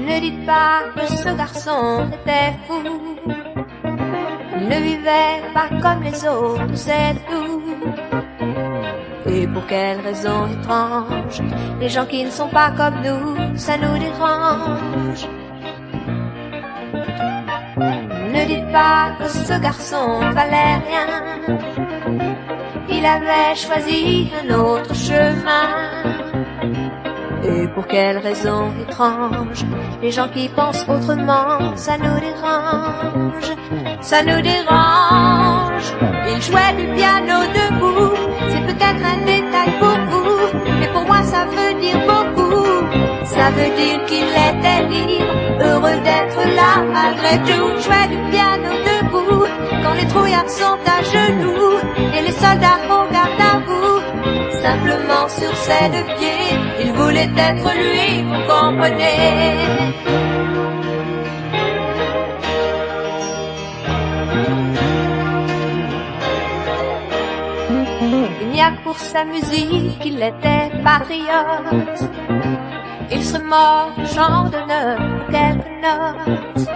Ne dites pas que ce garçon était fou, il ne vivait pas comme les autres, c'est tout. Et pour quelle raison étrange, les gens qui ne sont pas comme nous, ça nous dérange. Ne dites pas que ce garçon valait rien, il avait choisi un autre chemin. Et pour quelle raison étrange, les gens qui pensent autrement, ça nous dérange, ça nous dérange. Il jouait du piano debout, c'est peut-être un détail pour vous, mais pour moi ça veut dire beaucoup. Ça veut dire qu'il était libre, heureux d'être là malgré tout. Il jouait du piano debout, quand les trouillards sont à genoux, et les soldats au garde à vous. Simplement sur ses deux pieds, il voulait être lui, vous comprenez. Il n'y a que pour sa musique qu'il était patriote. Il serait mort du chant d'honneur pour quelques notes.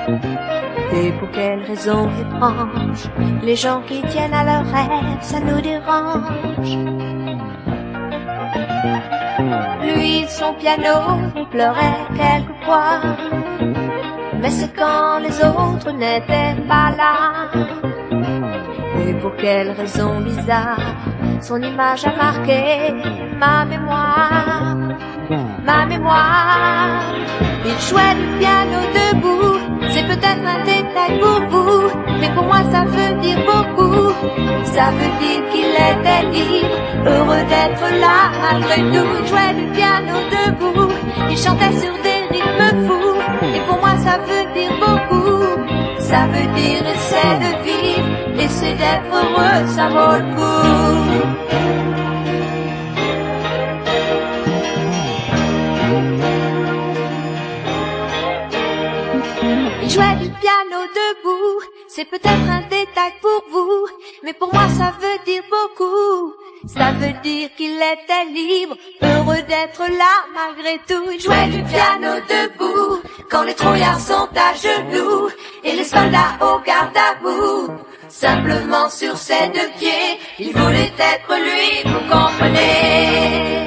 Et pour quelle raison étrange, les gens qui tiennent à leurs rêves, ça nous dérange. Lui, son piano, pleurait quelquefois, mais c'est quand les autres n'étaient pas là. Et pour quelle raison bizarre, son image a marqué ma mémoire, ma mémoire. Il jouait du piano debout, c'est peut-être un détail pour vous, mais pour moi ça veut dire beaucoup. Ça veut dire qu'il était libre, heureux d'être là malgré tout. Il jouait du piano debout, il chantait sur des rythmes fous, et pour moi ça veut dire beaucoup. Ça veut dire essaie de vivre, essaie d'être heureux, ça vaut le coup. Il jouait du piano debout, c'est peut-être un détail pour vous, mais pour moi ça veut dire beaucoup. Ça veut dire qu'il était libre, heureux d'être là malgré tout. Il jouait du piano debout, quand les trouillards sont à genoux, et les soldats au garde à vous. Simplement sur ses deux pieds, il voulait être lui, vous comprenez.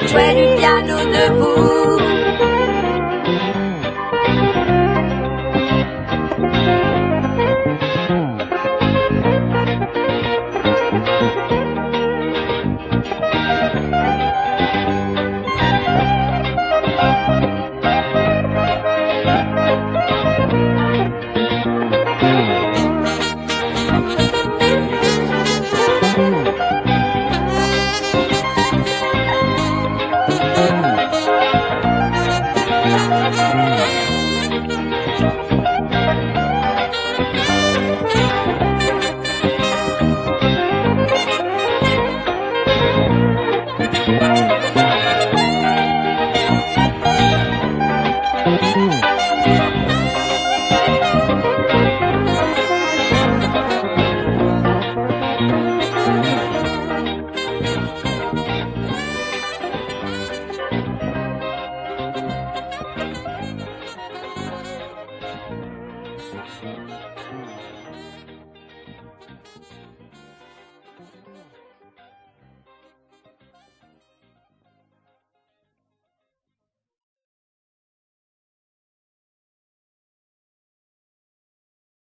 Jouais du piano debout. Thank you.